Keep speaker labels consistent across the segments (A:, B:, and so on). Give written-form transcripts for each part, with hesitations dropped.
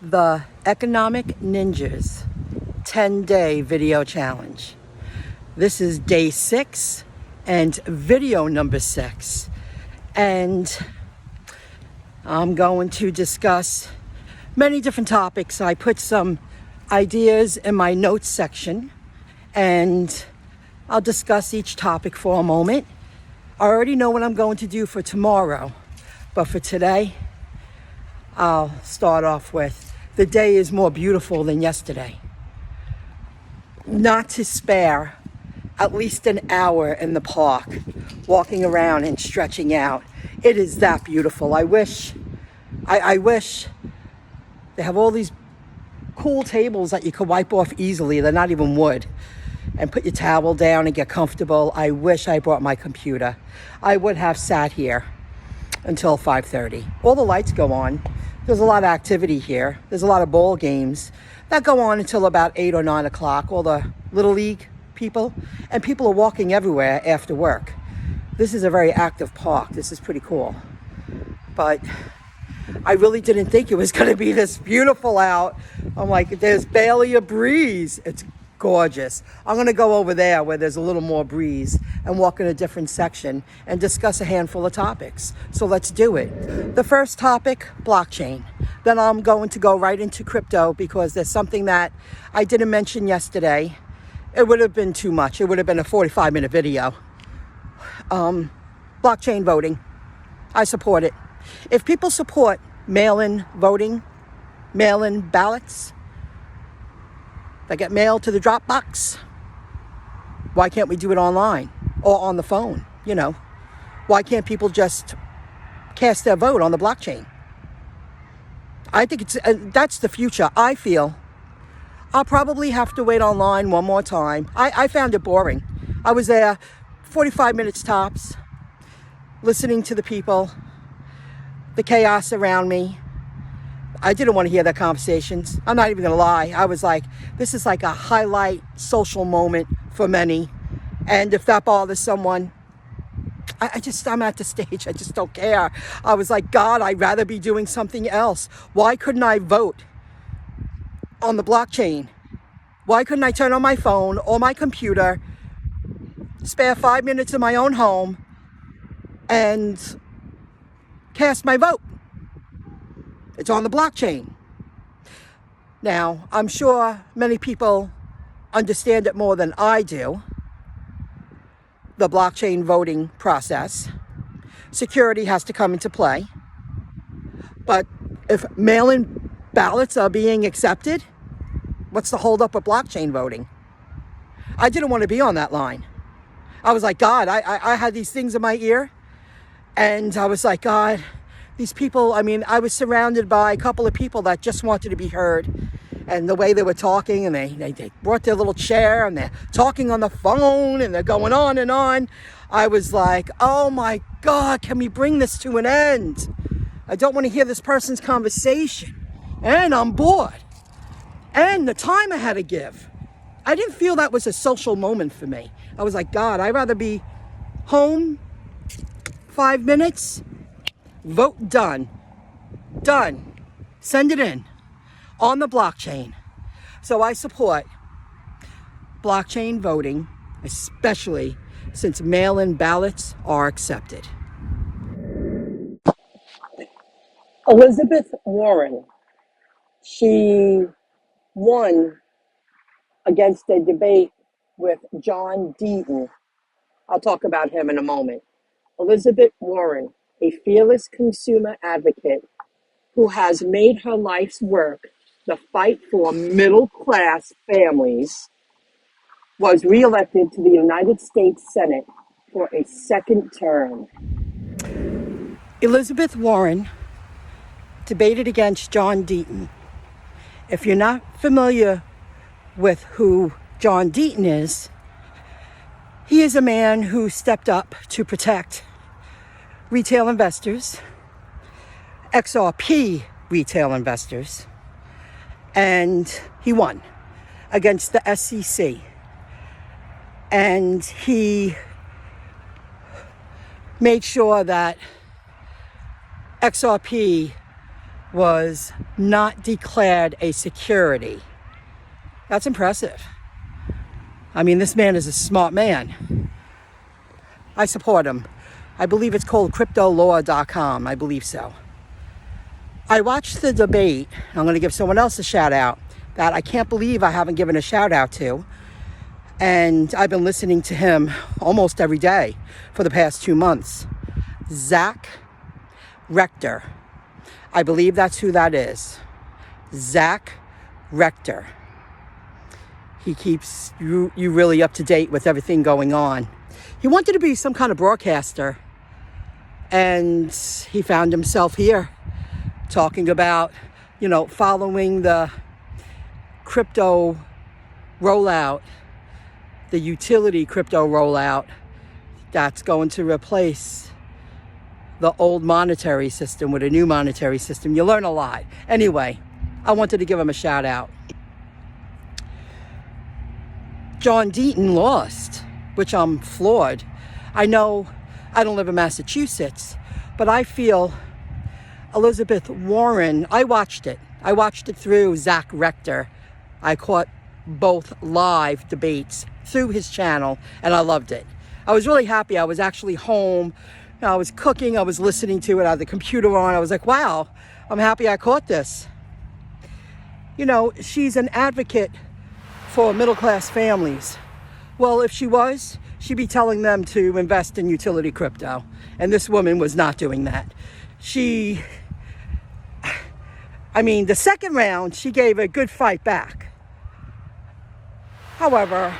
A: the Economic Ninjas 10-day video challenge. This is day 6 and video number 6. And I'm going to discuss many different topics. I put some ideas in my notes section and I'll discuss each topic for a moment. I already know what I'm going to do for tomorrow, but for today, I'll start off with the day is more beautiful than yesterday. Not to spare at least an hour in the park, walking around and stretching out. It is that beautiful. I wish they have all these cool tables that you could wipe off easily. They're not even wood. And put your towel down and get comfortable. I wish I brought my computer. I would have sat here until 5:30. All the lights go on. There's a lot of activity here. There's a lot of ball games that go on until about 8 or 9 o'clock. All the Little League people. And people are walking everywhere after work. This is a very active park. This is pretty cool. But I really didn't think it was going to be this beautiful out. I'm like, there's barely a breeze. It's gorgeous. I'm going to go over there where there's a little more breeze and walk in a different section and discuss a handful of topics. So let's do it. The first topic, blockchain. Then I'm going to go right into crypto because there's something that I didn't mention yesterday. It would have been too much. It would have been a 45-minute video. Blockchain voting. I support it. If people support mail-in voting, mail-in ballots, that get mailed to the drop box, why can't we do it online or on the phone? You know, why can't people just cast their vote on the blockchain? I think that's the future. I feel I'll probably have to wait online one more time. I found it boring. I was there 45 minutes tops, listening to the people, the chaos around me. I didn't want to hear their conversations. I'm not even going to lie. I was like, this is like a highlight social moment for many. And if that bothers someone, I'm at the stage. I just don't care. I was like, God, I'd rather be doing something else. Why couldn't I vote on the blockchain? Why couldn't I turn on my phone or my computer, spare 5 minutes in my own home and cast my vote? It's on the blockchain. Now, I'm sure many people understand it more than I do, the blockchain voting process. Security has to come into play. But if mail-in ballots are being accepted, what's the holdup with blockchain voting? I didn't want to be on that line. I was like, God, I had these things in my ear, and I was like, God, these people, I was surrounded by a couple of people that just wanted to be heard. And the way they were talking, and they brought their little chair, and they're talking on the phone, and they're going on and on. I was like, oh my God, can we bring this to an end? I don't want to hear this person's conversation. And I'm bored. And the time I had to give. I didn't feel that was a social moment for me. I was like, God, I'd rather be home 5 minutes. Vote done. Done. Send it in on the blockchain. So I support blockchain voting, especially since mail-in ballots are accepted. Elizabeth Warren, she won against a debate with John Deaton. I'll talk about him in a moment. Elizabeth Warren, a fearless consumer advocate who has made her life's work the fight for middle-class families, was reelected to the United States Senate for a second term. Elizabeth Warren debated against John Deaton. If you're not familiar with who John Deaton is, he is a man who stepped up to protect retail investors, XRP retail investors, and he won against the SEC. And he made sure that XRP was not declared a security. That's impressive. I mean, this man is a smart man. I support him. I believe it's called cryptolaw.com. I believe so. I watched the debate. I'm going to give someone else a shout out that I can't believe I haven't given a shout out to. And I've been listening to him almost every day for the past 2 months. Zach Rector. I believe that's who that is. Zach Rector. He keeps you really up to date with everything going on. He wanted to be some kind of broadcaster, and he found himself here talking about, following the crypto rollout, the utility crypto rollout that's going to replace the old monetary system with a new monetary system. You learn a lot. Anyway, I wanted to give him a shout out. John Deaton lost, which I'm floored. I know I don't live in Massachusetts, but I feel Elizabeth Warren, I watched it through Zach Rector. I caught both live debates through his channel, and I loved it. I was really happy. I was actually home. I was cooking. I was listening to it. I had the computer on. I was like, wow, I'm happy I caught this. She's an advocate for middle-class families. Well, if she was, she'd be telling them to invest in utility crypto. And this woman was not doing that. The second round, she gave a good fight back. However,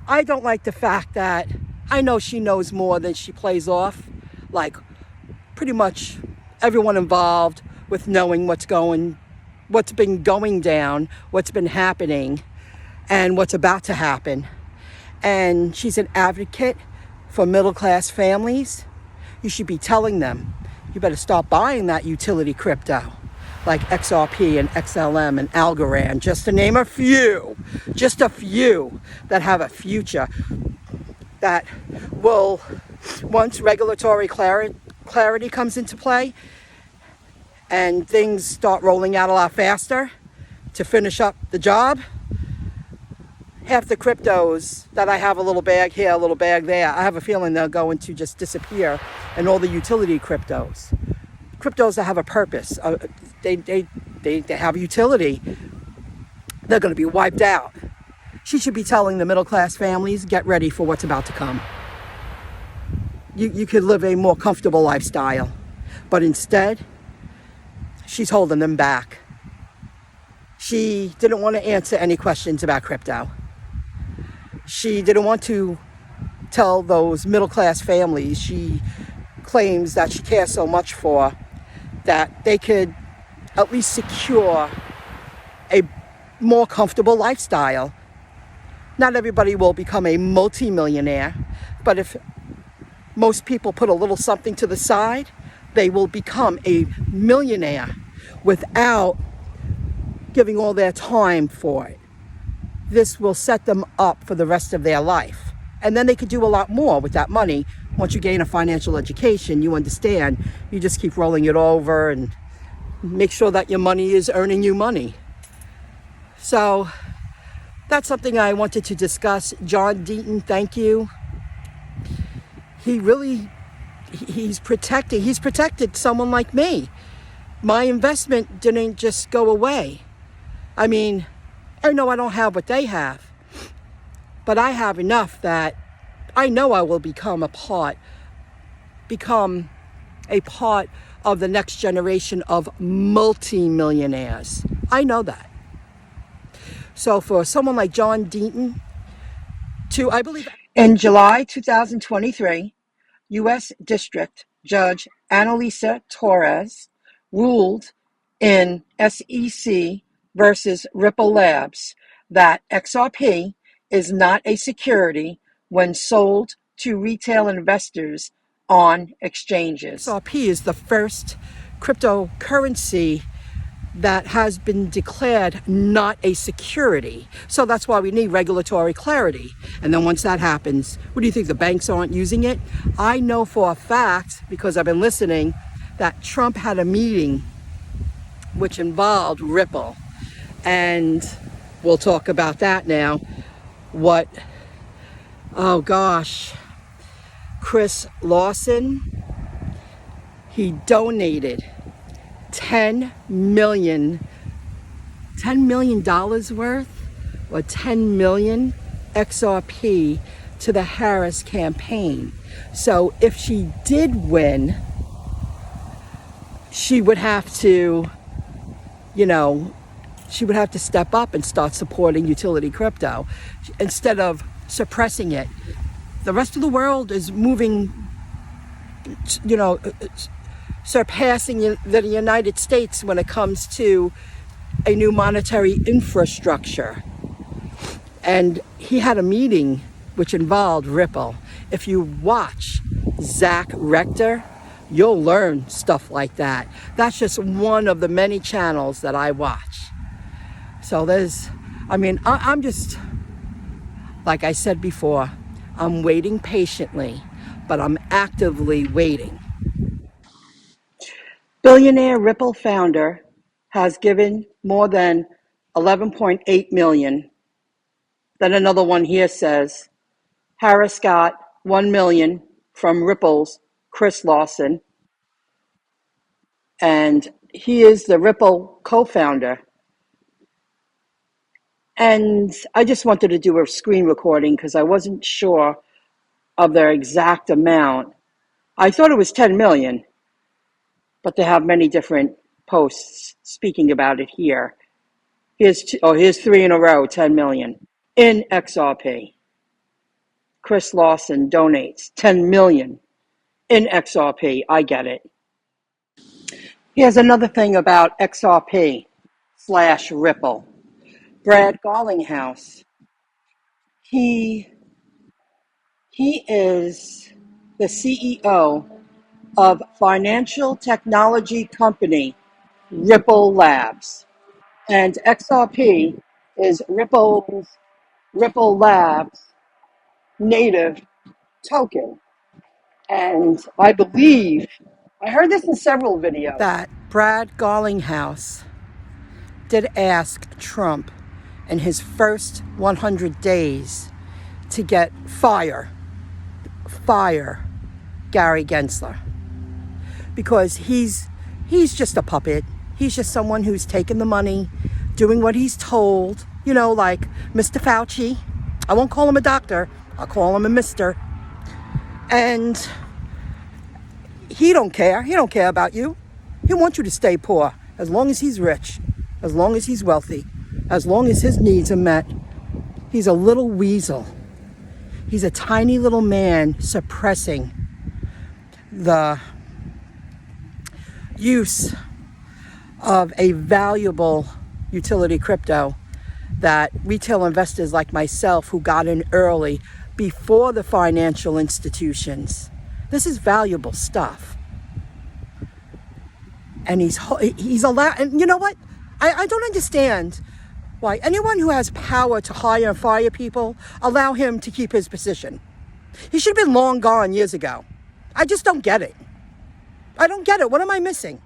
A: I don't like the fact that I know she knows more than she plays off. Like, pretty much everyone involved with knowing what's been going down, what's been happening, and what's about to happen. And she's an advocate for middle-class families. You should be telling them, you better stop buying that utility crypto, like XRP and XLM and Algorand, just to name a few that have a future, that will, once regulatory clarity comes into play and things start rolling out a lot faster to finish up the job, half the cryptos that I have, a little bag here, a little bag there, I have a feeling they're going to just disappear. And all the utility cryptos that have a purpose, they have utility, they're going to be wiped out. She should be telling the middle-class families, get ready for what's about to come. You could live a more comfortable lifestyle. But instead, she's holding them back. She didn't want to answer any questions about crypto. She didn't want to tell those middle-class families she claims that she cares so much for, that they could at least secure a more comfortable lifestyle. Not everybody will become a multi-millionaire, but if most people put a little something to the side, they will become a millionaire without giving all their time for it. This will set them up for the rest of their life. And then they could do a lot more with that money. Once you gain a financial education, you understand, you just keep rolling it over and make sure that your money is earning you money. So that's something I wanted to discuss. John Deaton, thank you. He's protected someone like me. My investment didn't just go away. I know I don't have what they have, but I have enough that I know I will become a part of the next generation of multi-millionaires. I know that. So for someone like John Deaton, I believe in July 2023, U.S. District Judge Annalisa Torres ruled in SEC versus Ripple Labs that XRP is not a security when sold to retail investors on exchanges. XRP is the first cryptocurrency that has been declared not a security. So that's why we need regulatory clarity. And then once that happens, what do you think, the banks aren't using it? I know for a fact, because I've been listening, that Trump had a meeting which involved Ripple. And we'll talk about that now. Oh gosh, Chris Lawson, he donated $10 million worth, or 10 million XRP to the Harris campaign. So if she did win, she would have to, she would have to step up and start supporting utility crypto instead of suppressing it. The rest of the world is moving, surpassing the United States when it comes to a new monetary infrastructure. And he had a meeting which involved Ripple. If you watch Zach Rector, you'll learn stuff like that. That's just one of the many channels that I watch. So I'm just, like I said before, I'm waiting patiently, but I'm actively waiting. Billionaire Ripple founder has given more than 11.8 million. Then another one here says, Harris got 1 million from Ripple's Chris Lawson. And he is the Ripple co-founder. And I just wanted to do a screen recording because I wasn't sure of their exact amount. I thought it was 10 million, but they have many different posts speaking about it here. Here's 3 in a row, 10 million in XRP. Chris Lawson donates 10 million in XRP. I get it. Here's another thing about XRP/Ripple. Brad Garlinghouse. He is the CEO of financial technology company Ripple Labs. And XRP is Ripple Labs native token. And I believe, I heard this in several videos, that Brad Garlinghouse did ask Trump in his first 100 days to fire Gary Gensler, because he's just a puppet. He's just someone who's taking the money, doing what he's told, like Mr. Fauci. I won't call him a doctor, I'll call him a mister. And he don't care about you. He wants you to stay poor as long as he's rich, as long as he's wealthy, as long as his needs are met. He's a little weasel. He's a tiny little man suppressing the use of a valuable utility crypto that retail investors like myself, who got in early before the financial institutions. This is valuable stuff. And he's allowed, and you know what? I don't understand why anyone who has power to hire and fire people allow him to keep his position. He should have been long gone years ago. I just don't get it. I don't get it. What am I missing?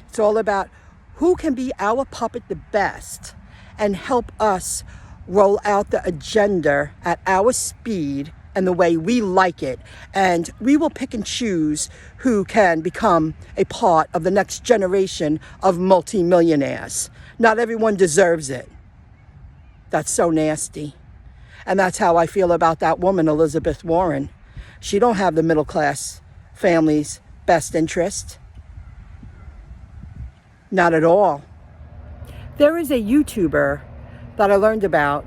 A: It's all about who can be our puppet the best and help us roll out the agenda at our speed and the way we like it. And we will pick and choose who can become a part of the next generation of multimillionaires. Not everyone deserves it. That's so nasty. And that's how I feel about that woman, Elizabeth Warren. She don't have the middle class family's best interest. Not at all. There is a YouTuber that I learned about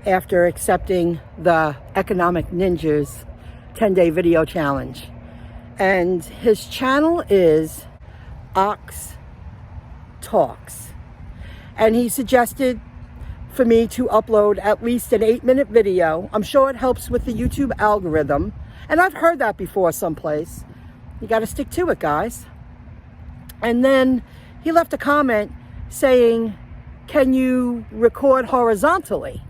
A: after accepting the Economic Ninjas 10-day video challenge. And his channel is Ox Talks. And he suggested for me to upload at least an 8-minute video. I'm sure it helps with the YouTube algorithm. And I've heard that before someplace. You got to stick to it, guys. And then he left a comment saying, can you record horizontally?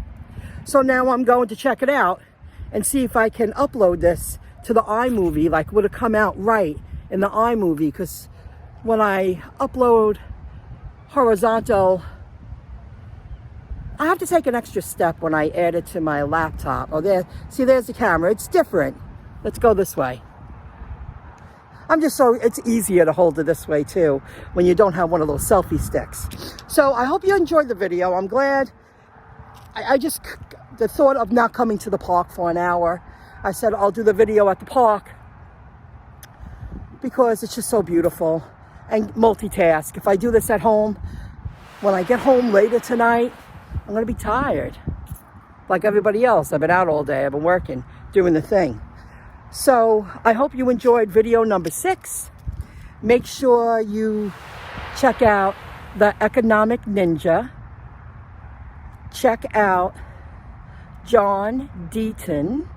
A: So now I'm going to check it out and see if I can upload this to the iMovie, like would it come out right in the iMovie, because when I upload horizontal, I have to take an extra step when I add it to my laptop. Oh, there, see, there's the camera. It's different. Let's go this way. It's easier to hold it this way too, when you don't have one of those selfie sticks. So I hope you enjoyed the video. I'm glad. The thought of not coming to the park for an hour, I said I'll do the video at the park because it's just so beautiful, and multitask. If I do this at home, when I get home later tonight, I'm going to be tired. Like everybody else, I've been out all day. I've been working, doing the thing. So I hope you enjoyed video number 6. Make sure you check out the Economic Ninja. Check out John Deaton.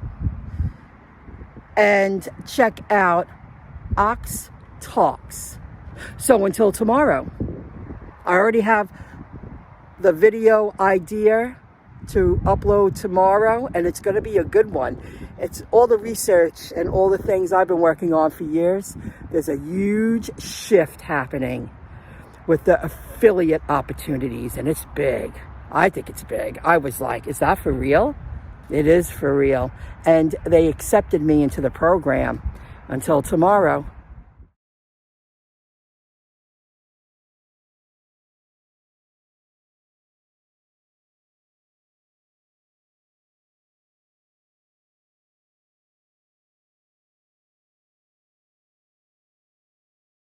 A: And check out Ox Talks. So until tomorrow, I already have the video idea to upload tomorrow, and it's going to be a good one. It's all the research and all the things I've been working on for years. There's a huge shift happening with the affiliate opportunities, and it's big. I think it's big. I was like, is that for real? It is for real. And they accepted me into the program. Until tomorrow.